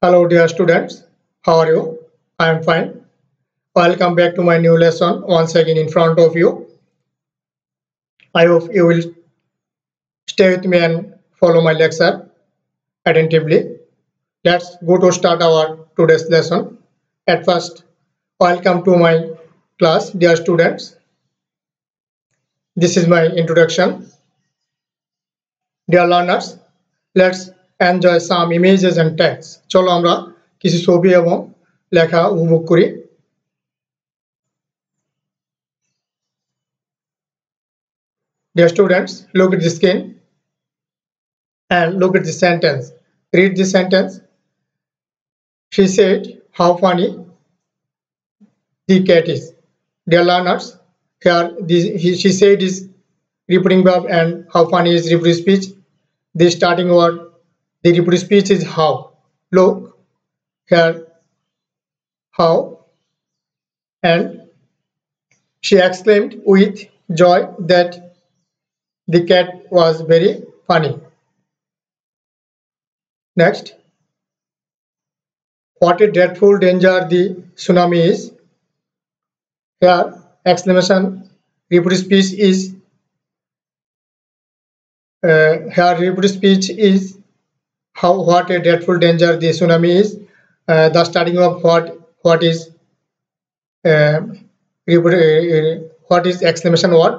Hello dear students, how are you? I am fine. Welcome back to my new lesson once again in front of you. I hope you will stay with me and follow my lecture attentively. Let's go to start our today's lesson. At first, welcome to my class dear students. This is my introduction. Dear learners, let's enjoy some images and text. চলো আমরা কিছু ছবি এবং লেখা উপভোগ করি। Dear students, look at the screen and look at the sentence. Read the sentence. She said, how funny the cat is. Dear learners, here she said is repeating verb and how funny is repeated speech. The starting word, the repeated speech is how. Look here, how, and she exclaimed with joy that the cat was very funny. Next, what a dreadful danger the tsunami is. Here, exclamation repeated speech is how what a dreadful danger the tsunami is. The starting of what is what is exclamation word.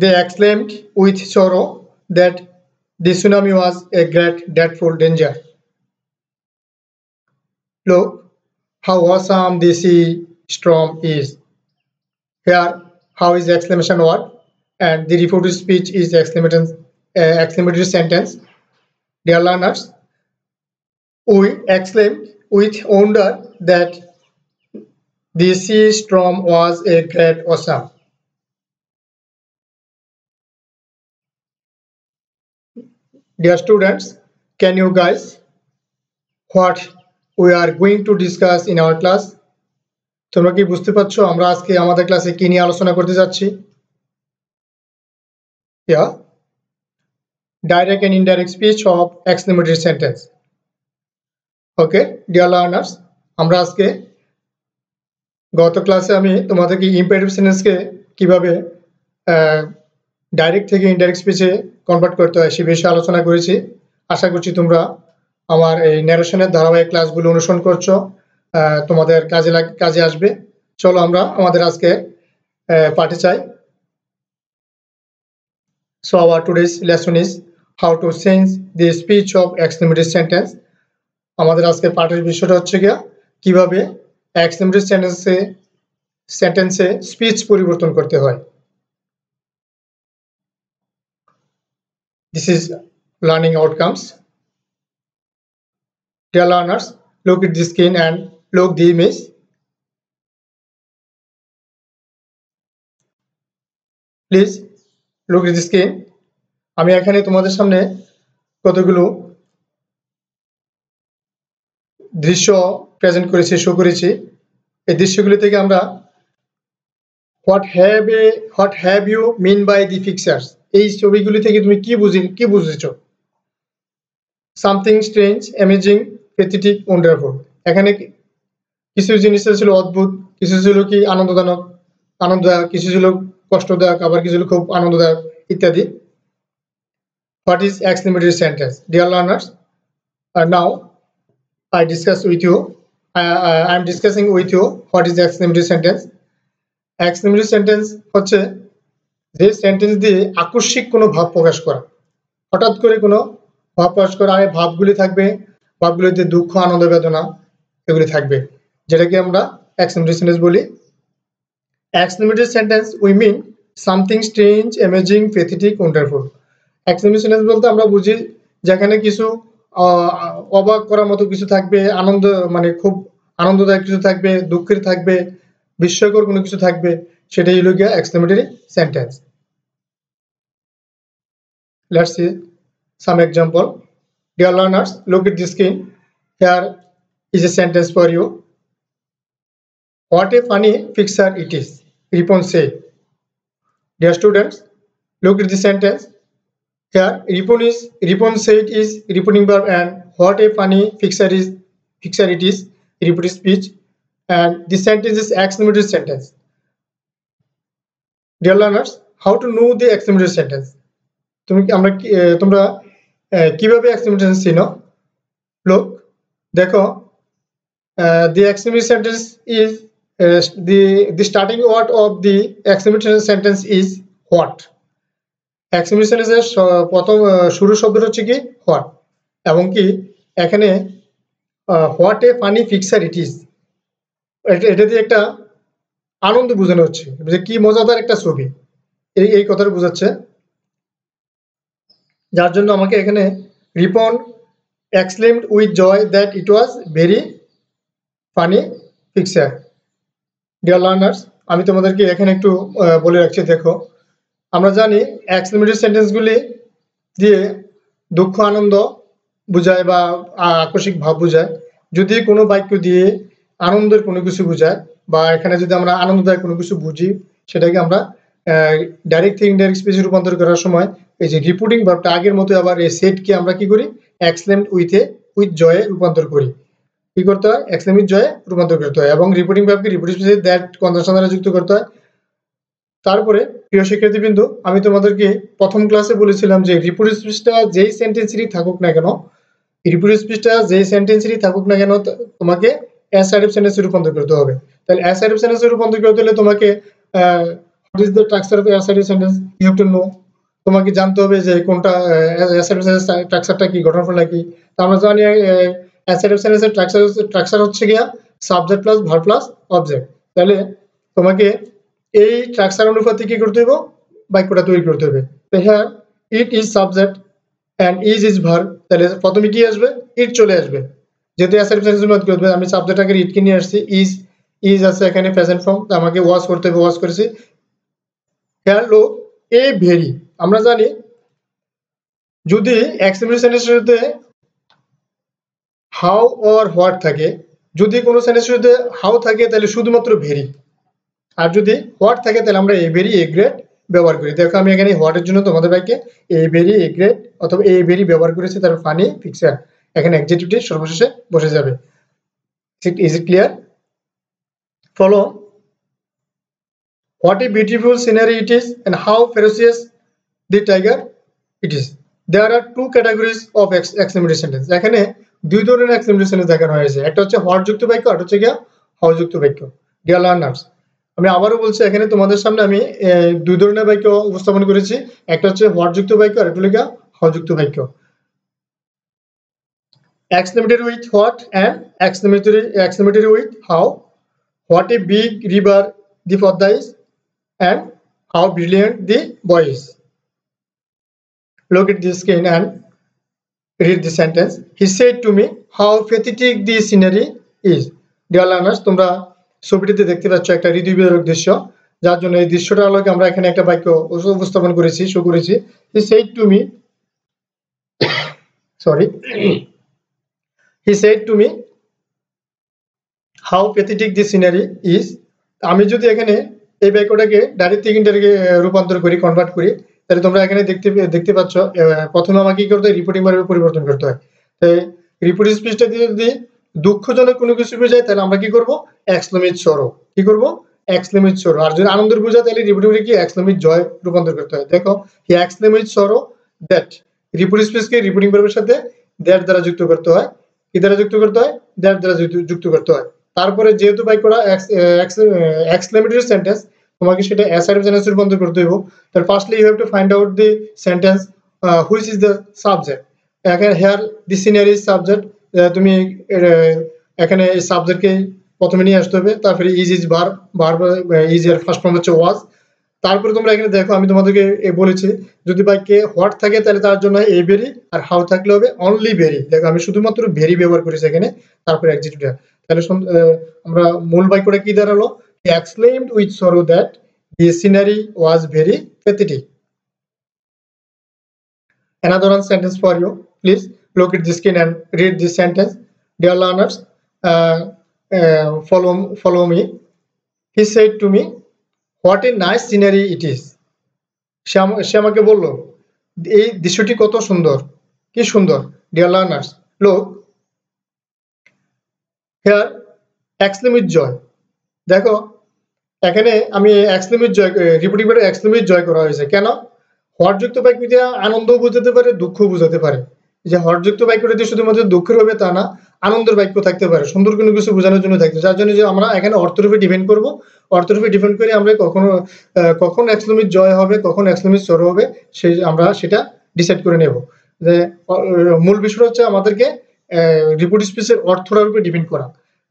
They exclaimed with sorrow that the tsunami was a great dreadful danger. Look how awesome the sea storm is. Here, how is the exclamation word, and the repeated speech is exclamatory sentence. Dear learners, we exclaimed with wonder that the sea storm was a great awesome. Dear students, can you guys what we are going to discuss in our class? তোমরা কি বুঝতে পারছো আমরা আজকে আমাদের ক্লাসে কি নিয়ে আলোচনা করতে যাচ্ছি? Yeah, direct and indirect speech of exclamatory sentence. Okay, dear learners, আমরা আজকে গত ক্লাসে আমি তোমাদেরকে ইম্পারেটিভ সেন্টেন্সকে কিভাবে ডাইরেক্ট থেকে ইনডাইরেক্ট স্পিচে কনভার্ট করতে হয় সে বিষয়ে আলোচনা করেছি। আশা করছি তোমরা আমার এই ন্যারেশনের ধারাবাহিক ক্লাসগুলো অনুসরণ করছো, তোমাদের কাজে আসবে। চলো আমরা আমাদের আজকে পাঠে চাই। So our today's lesson is how to change the speech of exclamatory sentence. আমাদের আজকে পাঠের বিষয়টা হচ্ছে কিভাবে exclamatory সেন্টেন্সে স্পিচ পরিবর্তন করতে হয়। This is learning outcomes. Dear learners, look at the screen and look the image. Please look at the screen. আমি এখানে তোমাদের সামনে কতগুলো দৃশ্য প্রেজেন্ট করেছি, শো করেছি। এই দৃশ্যগুলি থেকে আমরা what have you mean by the pictures, এই ছবিগুলি থেকে তুমি কি বুঝেছো? Something strange, amazing, pathetic, wonderful. এখানে কিছু জিনিস ছিল অদ্ভুত, কিছু ছিল কি আনন্দদায়ক, কিছু ছিল কষ্টদায়ক, আবার কিছু ছিল খুব আনন্দদায়ক ইত্যাদি। What is exclamatory sentence? Dear learners, now I am discussing with you what is the exclamatory sentence. Exclamatory sentence হচ্ছে যে সেন্টেন্স দিয়ে আকস্মিক কোনো ভাব প্রকাশ করা, হঠাৎ করে কোনো ভাব প্রকাশ করা। আর ভাবগুলি থাকবে, ভাবগুলিতে দুঃখ, আনন্দ, বেদনা এগুলি থাকবে, যেটাকে আমরা exclamatory sentence বলি। Exclamatory sentence we mean something strange, amazing, pathetic, wonderful. Exclamatory sentence বলতে আমরা বুঝি যেখানে কিছু অবাক করার মতো কিছু থাকবে, আনন্দ মানে খুব আনন্দদায়ক কিছু থাকবে, দুঃখের থাকবে, বিস্ময়কর কোনো কিছু থাকবে, সেটাই হলো গিয়ে exclamatory sentence. Let's see some example. Dear learners, look at the screen. Here is a sentence for you. What a funny picture it is, Ripon said. Dear students, look at the sentence. Here Ripon said is reporting verb, and what a funny fixer it is reporting speech, and this sentence is exclamatory sentence. Dear learners, how to know the exclamatory sentence? তোমরা কিভাবে exclamatory চিনো? Look, দেখো, the exclamatory sentence is the starting word of the exclamatory sentence is what. exclamatory sentence প্রথম শুরু শব্দটা হচ্ছে কি what, এবং কি এখানে what a funny fixer it is, এটা দিয়ে একটা আনন্দ বোঝানো হচ্ছে যে কি মজাদার একটা ছবি, এই কথাটা বোঝাচ্ছে। যার জন্য আমাকে এখানে Ripon exclaimed with joy that it was very funny fixer. Dear learners, আমি তোমাদেরকে এখানে একটু বলে রাখছি, দেখো আমরা জানি exclamatory সেন্টেন্স গুলি দিয়ে দুঃখ আনন্দ বোঝায় বা আকস্মিক ভাব বোঝায়। যদি কোনো বাক্য দিয়ে আনন্দের কোনো কিছু বোঝায় বা এখানে যদি আমরা আনন্দদায়ক কোনো কিছু বুঝি, সেটাকে আমরা ডাইরেক্ট থেকে ইনডাইরেক্ট স্পিচে রূপান্তর করার সময় এই যে রিপোর্টিং ভার্বটা আগের মতো আবার এই সেটকে আমরা কি করি, এক্সক্লেমড উইথ জয়ে রূপান্তর করি। কি করতে হয়, এক্সক্লেম উইথ জয়ে রূপান্তর করতে হয়, এবং রিপোর্টিং ভার্বকে রিপোর্টিং স্পিচে দ্যাট কনজাংশন দ্বারা যুক্ত করতে হয়। তারপরে প্রিয় শিক্ষার্থীবৃন্দ, আমি তোমাদেরকে প্রথম ক্লাসে বলেছিলাম যে রিপোর্টিং স্পিচটা যেই সেন্টেন্সেরই থাকুক না কেন, রিপোর্টিং স্পিচটা যেই সেন্টেন্সেরই থাকুক না কেন, তোমাকে অ্যাসার্টিভ সেন্টেন্সে রূপান্তর করতে হবে। তাহলে অ্যাসার্টিভ সেন্টেন্সে রূপান্তর করতে হলে তোমাকে what is the structure of assertive sentence, you have to know, তোমাকে জানতে হবে যে কোনটা assertive sentence স্ট্রাকচারটা কি, গঠনফল কি। আমরা জানি assertive sentence এর স্ট্রাকচার হচ্ছে গিয়া subject plus verb plus object. তাহলে তোমাকে এই স্ট্রাকচার অনুপাতে কি করতে হবে, বাক্যটা তৈরি করতে হবে। তো here it is subject and is verb, তাহলে প্রথমে কি আসবে, it চলে আসবে, যেহেতু assertive sentence এর মধ্যে করতে আমি সাবজেক্টটাকে it কে নিয়ে আসছি, is আছে এখানে প্রেজেন্ট ফর্ম, আমাকে ওয়াজ করতে হবে, ওয়াজ করেছি। হ্যালো এ ভেরি, আমরা জানি যদি এক্সক্লেমেটরি সেন্টেন্সের সাথে হাউ অর হোয়াট থাকে, যদি কোনো সেন্টেন্সের সাথে হাউ থাকে তাহলে শুধুমাত্র ভেরি, আর যদি হোয়াট থাকে তাহলে আমরা এ ভেরি এ গ্রেট ব্যবহার করি। দেখো আমি এখানে হোয়াটের জন্য তোমাদের বাক্যে এ ভেরি এ গ্রেট অথবা এ ভেরি ব্যবহার করেছি, তার ফানি ফিক্সার এখানে অ্যাডজেক্টিভটি সর্বশেষে বসে যাবে। Is it clear? Follow, what a beautiful scenery it is and how ferocious the tiger it is. There are two categories of exclamatory sentence. এখানে দুই ধরনের exclamatory sentence দেখানো হয়েছে, একটা হচ্ছে what যুক্ত বাক্য আর হচ্ছে কি how যুক্ত বাক্য। ডিয়ার লার্নার্স, আমি আবারও বলছি, এখানে তোমাদের সামনে আমি দুই ধরনের বাক্য উপস্থাপন করেছি, একটা হচ্ছে what যুক্ত বাক্য আর একটা হলো how যুক্ত বাক্য। exclamatory with what and exclamatory with how. What a big river the Podda is and how brilliant the boy is. Look at the screen and read the sentence. He said to me how pathetic the scenery is. Dear learners, তোমরা ছবিটিতে দেখতে পাচ্ছ একটা হৃদয়বিদারক দৃশ্য, যার জন্য এই দৃশ্যটার আলোকে আমরা এখানে একটা বাক্য উপস্থাপন করেছি, শো করেছি। He said to me he said to me how pathetic the scenery is. আমি যদি এখানে এই বাক্যটাকে ডাইরেক্ট থেকে ইনডাইরেক্টে রূপান্তর করি, কনভার্ট করি, তাহলে তোমরা এখানে দেখতে পাচ্ছ প্রথমে আমাকে কি করতে হয়, রিপোর্টিং ভার্বে পরিবর্তন করতে হয়। তাই রিপোর্টিং স্পিচটা দিয়ে যদি দুঃখজনক কোনো কিছু বোঝায় তাহলে আমরা কি করব, এক্সক্লেমেট সরো, কি করব, এক্সক্লেমেট সরো। আর যদি আনন্দের বোঝায় তাহলে রিপোর্টিং কি এক্সক্লেমেট জয় রূপান্তর করতে হয়। দেখো হি এক্সক্লেমেট সরো দ্যাট, রিপোর্টিং স্পিচকে রিপোর্টিং ভার্বের সাথে দ্যাট দ্বারা যুক্ত করতে হয়, কি দ্বারা যুক্ত করতে হয়, দ্যাট দ্বারা যুক্ত করতে হয়। তারপরে যেহেতু বাক্যটা এক্সক্লেমেটরি সেন্টেন্স, তোমাকে সেটা অ্যাসার্টিভ সেন্টেন্সে রূপান্তর করতে হবে। তার firstly you have to find out the sentence which is the subject. এখানে here the scenery is subject, তুমি এখানে এই সাবজেক্টকে প্রথমে নিয়ে আসতে হবে, তারপরে ইজ ভার্ব ইজ এর ফার্স্ট ফর্ম হচ্ছে ওয়াজ। তারপরে তোমরা এখানে দেখো আমি তোমাদেরকে বলেছি যদি বাক্যে হোয়াট থাকে তাহলে তার জন্য এ ভেরি, আর হাউ থাকলে হবে অনলি ভেরি। দেখো আমি শুধুমাত্র ভেরি ব্যবহার করেছি এখানে, তারপরে অ্যাডজেক্টিভটা। তাহলে আমরা মূল বাক্যটা কি দাঁড়ালো, he exclaimed with sorrow that the scenery was very pathetic. Another one sentence for you, please look at the screen and read this sentence. Dear learners, follow me. He said to me what a nice scenery it is. সে আমাকে বললো এই দৃশ্যটি কত সুন্দর, কি সুন্দর। Dear learners, look here exclaim with joy. দেখো এখানে আমি exclaim with joy, repeating verb exclaim with joy করা হয়েছে কেন? হরযুক্ত বাক্য দিয়ে আনন্দ বোঝাতে পারে, দুঃখ বোঝাতে পারে। যে হরযুক্ত বাক্যটা দিয়ে শুধুমাত্র দুঃখের হবে তা না, আনন্দের বাক্য থাকতে পারে, সুন্দর কোনো কিছু বোঝানোর জন্য থাকতে, যার জন্য যে আমরা এখানে অর্থের উপর ডিপেন্ড করব। অর্থের উপর ডিপেন্ড করে আমরা কখন এক্সলেম উইথ জয় হবে, কখন এক্সলেম উইথ সরো হবে, সেই আমরা সেটা ডিসাইড করে নেব। যে মূল বিষয়টা হচ্ছে আমাদেরকে রিপোর্ট স্পিচের অর্থটার উপর ডিপেন্ড করা।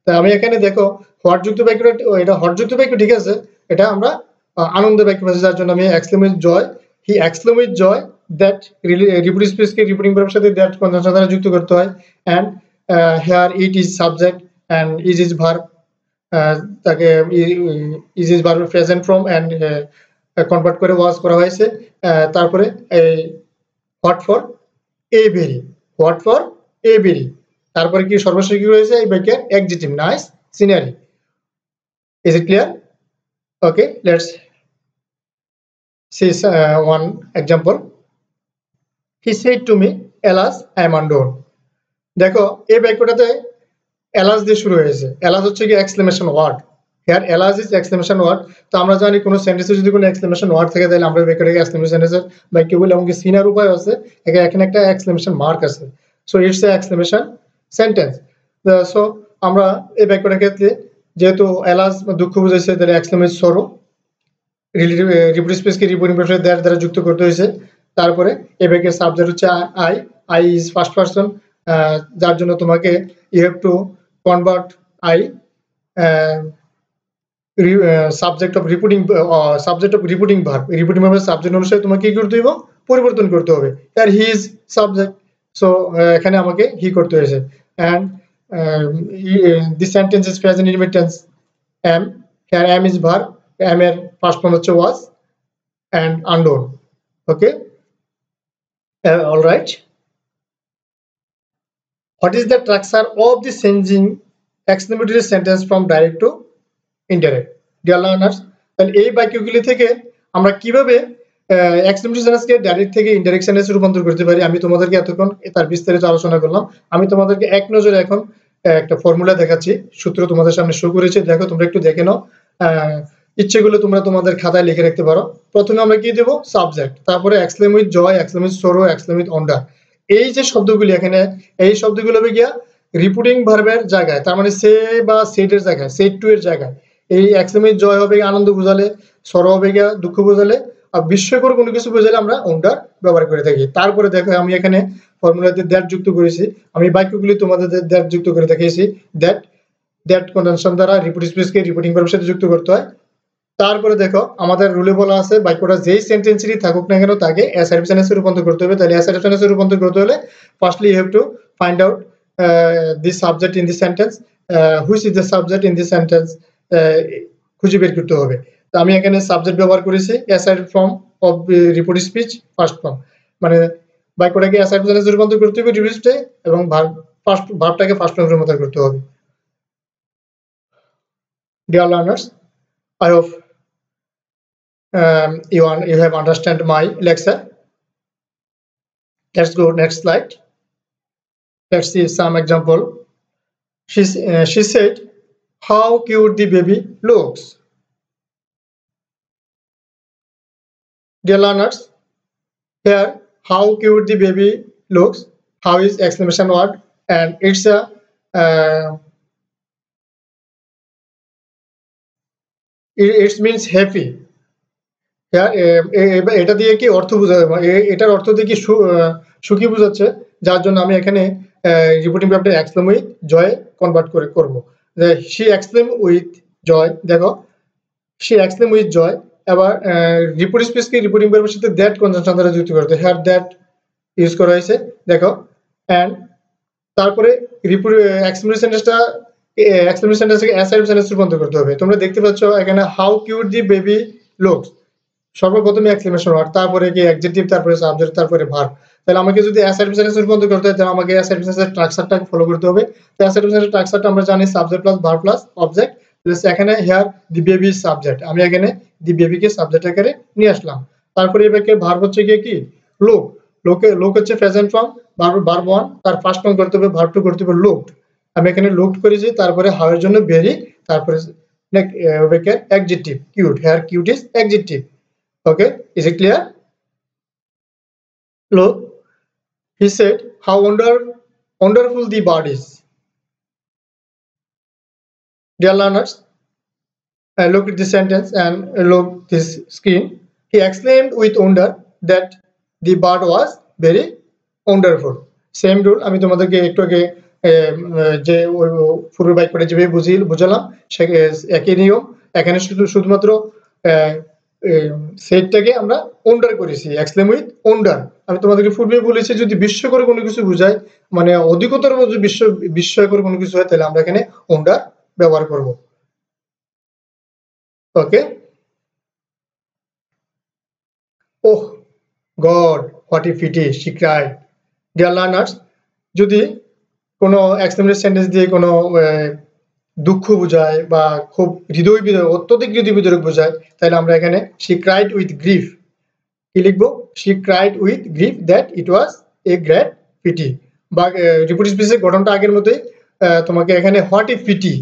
তা আমি এখানে দেখো হরযুক্ত বাক্যটা, এটা হরযুক্ত বাক্য ঠিক আছে, এটা আমরা আনন্দের বাক্য পাচ্ছি, যার জন্য আমি exclaim with joy, he exclaim with joy that report স্পিচকে রিপোর্টিং ভার্বের সাথে দ্যাট কনজাংশন দ্বারা যুক্ত করতে হয়। And here it is subject and is verb, তাকে ইজ ভার্বের প্রেজেন্ট ফর্ম এন্ড কনভার্ট করে ওয়াজ করা হয়েছে। তারপরে এই what for a very, what for a very, তারপরে কি সর্বশেষ কি রয়েছে এই বাক্যের adjective nice scenery. Is it clear? Okay, let's see one example. He said to me, alas I am undone. দেখো এই বাক্যটাতে alas দিয়ে শুরু হয়েছে। alas হচ্ছে কি exclamation word. here alas is exclamation word। তো আমরা জানি কোনো সেন্টেন্সে যদি কোনো এক্সক্লেমেশন ওয়ার্ড থাকে তাহলে আমরা বাক্যটাকে এক্সক্লেমেশন সেন্টেন্সের বাক্য বলি, এবং সিনার উপায় আছে, এখানে একটা এক্সক্লেমেশন মার্ক আছে। So it's a exclamation sentence. So আমরা এই বাক্যটার ক্ষেত্রে যেহেতু alas দুঃখ বুঝাইছে, তাহলে এক্সক্লেমেশন সরো রিপোর্ট স্পেসকে রিপোর্টিং ভার্ব দ্যাট দ্বারা যুক্ত করতে হয়েছে। তারপরে এই বাক্যের সাবজেক্ট হচ্ছে I, I is first person, যার জন্য তোমাকে you have to convert I subject of reporting verb, reporting ভার্বের সাবজেক্ট অনুসারে তোমাকে কি করতে হবে, পরিবর্তন করতে হবে। আর হি ইজ সাবজেক্ট, সো এখানে আমাকে হি করতে হয়েছে। And this sentence is present indefinite tense am, here am is verb, am এর ফার্স্ট ফর্ম হচ্ছে was and undone। Okay, all right. What is the structure of the changing exclamatory sentence from direct to indirect? Dear learners, তাহলে এই বাক্যগুলি থেকে আমরা কিভাবে exclamatory সেন্টেন্সকে direct থেকে indirect সেন্টেন্সে রূপান্তর করতে পারি আমি তোমাদেরকে এতক্ষণ তার বিস্তারিত আলোচনা করলাম। আমি তোমাদেরকে এক নজরে এখন একটা ফর্মুলা দেখাচ্ছি, সূত্র তোমাদের সামনে শো করেছি, দেখো তোমরা একটু দেখে নাও, ইচ্ছেগুলো তোমরা তোমাদের খাতায় লিখে রাখতে পারো। প্রথমে আমরা কি দেব, সাবজেক্ট, তারপরে exclaim with joy, exclaim with sorrow, exclaim with wonder. এই যে শব্দগুলি এখানে, এই শব্দগুলো হবে গিয়া রিপোর্টিং ভার্বের জায়গায়, তার মানে সে বা সেটের জায়গায়, সেট টু এর জায়গায় এই এক্সক্লেম উইথ জয় হবে আনন্দ বোঝালে, সরো হবে গিয়া দুঃখ বোঝালে, আর বিস্ময়কর কোনো কিছু বোঝালে আমরা ওন্ডার ব্যবহার করে থাকি। তারপরে দেখো আমি এখানে ফর্মুলাতে দ্যাট যুক্ত করেছি, আমি বাক্যগুলি তোমাদের দ্যাট যুক্ত করে দেখিয়েছি। দ্যাট কনজাংশন দ্বারা রিপোর্ট স্পেসকে রিপোর্টিং ভার্বের সাথে যুক্ত করতে হয়। তারপরে দেখো আমাদের রুলে বলা আছে বাক্যটা যেই সেন্টেন্সেরই থাকুক না কেন তাকে অ্যাসার্টিভ সেন্টেন্সে রূপান্তর করতে হবে। তাহলে অ্যাসার্টিভ সেন্টেন্সে রূপান্তর করতে হলে firstly you have to find out the subject in the sentence, which is the subject in the sentence, খুঁজে বের করতে হবে। তো আমি এখানে সাবজেক্ট ব্যবহার করেছি assertive form of report speech first form, মানে বাক্যটাকে অ্যাসার্টিভ সেন্টেন্সে রূপান্তর করতে হবে রিপোর্টে, এবং ভার্বটাকে ফার্স্ট ফর্মে রূপান্তর করতে হবে। Dear learners, I hope you have understand my lecture. Let's go next slide. Let's see some example. She said, how cute the baby looks. Dear learners, here how cute the baby looks, how is exclamation word, and it's a it means happy। এটা দিয়ে কি অর্থ বোঝা, এটার অর্থ দিয়ে কি সুখী বোঝাচ্ছে, যার জন্য আমি এখানে রিপোর্টিং ভার্বটা এক্সক্লেম উইথ জয় কনভার্ট করে করব। শি এক্সক্লেম উইথ জয়, দেখো শি এক্সক্লেম উইথ জয়। এবার রিপোর্ট স্পেসকে রিপোর্টিং ভার্বের সাথে দ্যাট কনজাংশন দ্বারা যুক্ত করতে, হেয়ার দ্যাট ইউজ করা হয়েছে, দেখো। এন্ড তারপরে এক্সক্লেমেটরি সেন্টেন্সটা এক্সক্লেমেটরি সেন্টেন্সকে অ্যাসার্টিভ সেন্টেন্সে রূপান্তর করতে হবে। তোমরা দেখতে পাচ্ছ এখানে how cute the baby looks, সর্বপ্রথমে এক্সক্লেমেশন ওয়ার্ড, তারপরে কি অ্যাডজেক্টিভ, তারপরে সাবজেক্ট, তারপরে ভার্ব। তাহলে আমাকে যদি অ্যাসার্টিভ সেন্টেন্সে রূপান্তর করতে হয় তাহলে আমাকে অ্যাসার্টিভ সেন্টেন্সের স্ট্রাকচারটাকে ফলো করতে হবে। তো অ্যাসার্টিভ সেন্টেন্সের স্ট্রাকচারটা আমরা জানি subject plus verb plus object. এখানে হিয়ার দি বেবি সাবজেক্ট, আমি এখানে দি বেবিকে সাবজেক্ট আকারে নিয়ে আসলাম। তারপরে এই বাক্যের ভার্ব হচ্ছে গিয়ে কি লোক, লোক হচ্ছে প্রেজেন্ট ফর্ম, ভার্ব 1 তার ফার্স্ট ফর্ম করতে হবে, ভার্ব 2 করতে হবে লোকড। আমি এখানে লোকড করেছি, তারপরে হাউ এর জন্য ভেরি, তারপরে adjective cute, here cute is adjective. Okay, is it clear? Look, he said how wonderful the bird is. Dear learners, look at this sentence and look this screen. He exclaimed with wonder that the bird was very wonderful. Same rule আমি তোমাদেরকে একটু আগে যে পূর্ব বাক্যটা যেভাবে বুঝালাম একই নিয়ম। এখানে শুধুমাত্র সেটটাকে আমরা ওন্ডার করেছি, এক্সক্লেম উইথ ওন্ডার। আমি তোমাদেরকে পূর্বে বলেছি যদি বিস্ময়কর কোনো কিছু বোঝায়, মানে অধিকতর বিস্ময়কর কোনো কিছু হয়, তাহলে আমরা এখানে ওন্ডার ব্যবহার করব। Okay, oh god what a pity she cried. Dear learners, যদি কোনো এক্সক্লেমেটরি সেন্টেন্স দিয়ে কোনো দুঃখ বোঝায় বা খুব হৃদয় বিদারক, অত্যধিক হৃদয় বিদারক বোঝায়, তাহলে আমরা এখানে শি ক্রাইড উইথ গ্রিফ কি লিখবো? She cried with grief that it was a great pity. বা রিপোর্ট স্পিচের গঠনটা আগের মতোই, তোমাকে এখানে হোয়াট এ পিটি,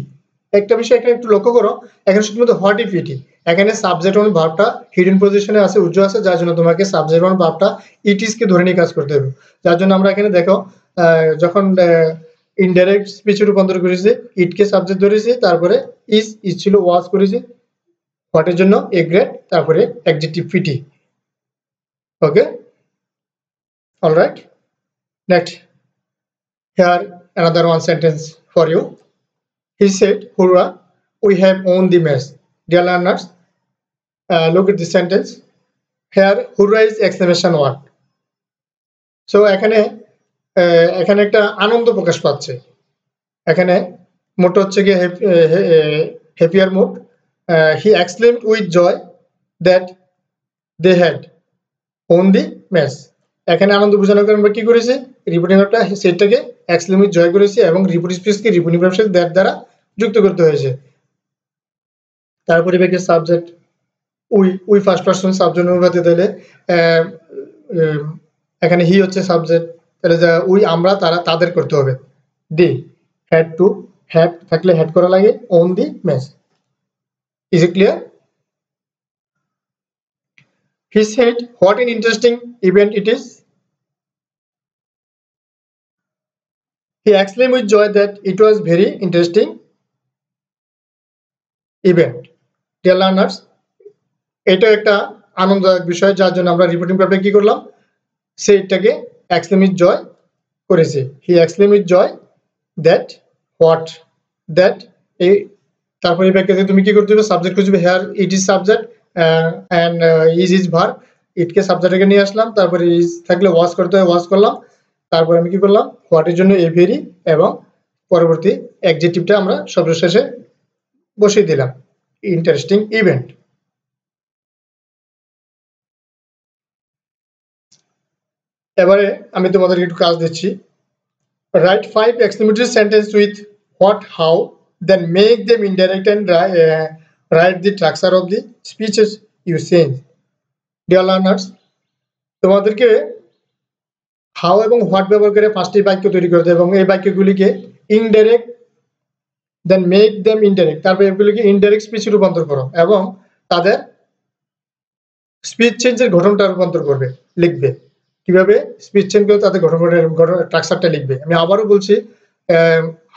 একটা বিষয় এখানে একটু লক্ষ্য করো, এখানে শুধুমাত্র হোয়াট এ পিটি, এখানে সাবজেক্ট এবং ভার্বটা হিডেন পজিশনে আছে, উজ্জ্বল আছে, যার জন্য তোমাকে সাবজেক্ট এবং ভার্বটা ইট ইজ কে ধরে নিয়ে কাজ করতে হবে। যার জন্য আমরা এখানে দেখো যখন ইনডাইরেক্ট স্পিচে রূপান্তর করেছি, ইট কে সাবজেক্ট ধরেছি, তারপরে ইজ ছিল ওয়াজ করেছি, হোয়াট এর জন্য এ গ্রেট, তারপরে adjective pity. Okay, all right. Next, here another one sentence for you. He said, "Hurrah, we have won the match." Dear learners, look at this sentence. Here, hurrah is exclamation word. So এখানে একটা আনন্দ প্রকাশ পাচ্ছে। এখানে মোট হচ্ছে কি happier mood. He exclaimed with joy that they had on the match. এখানে আনন্দ বোঝানোর কারণে আমরা কি করেছি? রিপোর্টিং ভার্বটা সেটটাকে এক্সক্লেম উইথ জয় করেছি এবং রিপোর্ট স্পিচকে রিপোর্টিং ভার্ব সাথে দ্যাট দ্বারা যুক্ত করতে হয়েছে। তারপরে ব্যাকে subject we first person subject অনুপাতে দিলে এখানে হি হচ্ছে সাবজেক্ট, তাহলে উই আমরা, তারা, তাদের করতে হবে। দি হ্যাড টু, হ্যাড থাকলে হ্যাড করা লাগে, on the match. Is it clear? He said, "What an interesting event it is." He exclaimed with joy that it was very interesting event. Dear learners, এটা একটা আনন্দদায়ক বিষয়, যার জন্য আমরা রিপোর্টিং ভার্বে কি করলাম? সেইটাকে exclaim with joy করেছি। He exclaimed with joy that what that এই তারপরে এই বাক্যে তুমি কি করতে হবে? সাবজেক্ট খুঁজবে, here it is subject and is verb, it কে সাবজেক্টে নিয়ে আসলাম, তারপরে is থাকলে was করতে হবে, was করলাম, তারপরে আমি কি করলাম? হোয়াট এর জন্য এ ভেরি, এবং পরবর্তী অ্যাডজেক্টিভটা আমরা সর্বশেষে বসিয়ে দিলাম, ইন্টারেস্টিং ইভেন্ট। এবারে আমি তোমাদেরকে একটু কাজ দিচ্ছি। Write 5 exclamatory sentence with what, how, then make them indirect and write the structure of the speeches you change. Dear learners, তোমাদেরকে হাউ এবং হোয়াট ব্যবহার করে 5টি বাক্য তৈরি করতে এবং এই বাক্যগুলিকে indirect, then make them indirect, তারপর এগুলিকে ইনডাইরেক্ট স্পিচে রূপান্তর করো এবং তাদের স্পিচ চেঞ্জের গঠনটা রূপান্তর করবে, লিখবে। কিভাবে স্পিচ চেঞ্জ করে তাদের স্ট্রাকচারটা লিখবে। আমি আবারও বলছি,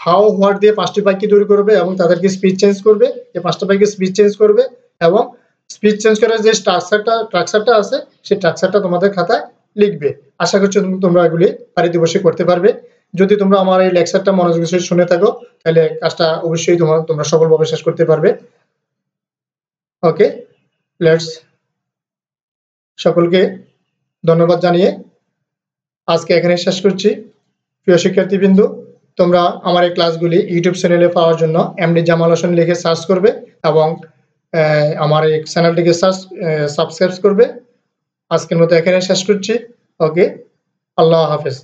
হাউ হোয়াট দিয়ে 5টি বাক্য তৈরি করবে এবং তাদেরকে স্পিচ চেঞ্জ করবে, এই 5টা বাক্যে স্পিচ চেঞ্জ করবে এবং স্পিচ চেঞ্জ করার যে স্ট্রাকচারটা আছে সেই স্ট্রাকচারটা তোমাদের খাতায় লিখবে। আশা করছি তোমরা এগুলি বাড়িতে বসে করতে পারবে। যদি তোমরা আমার এই লেকচারটা মনোযোগের সাথে শুনে থাকো, তাহলে কাজটা অবশ্যই তোমরা সফলভাবে শেষ করতে পারবে। ওকে, লেটস, সকলকে ধন্যবাদ জানিয়ে আজকে এখানে শেষ করছি। প্রিয় শিক্ষার্থীবৃন্দ, তোমরা আমার এই ক্লাসগুলি ইউটিউব চ্যানেলে পাওয়ার জন্য এমডি জামাল হোসেন লিখে সার্চ করবে এবং আমার এই চ্যানেলটিকে সাবস্ক্রাইব করবে। আজকের মতো এখানে শেষ করছি। ওকে, আল্লাহ হাফেজ।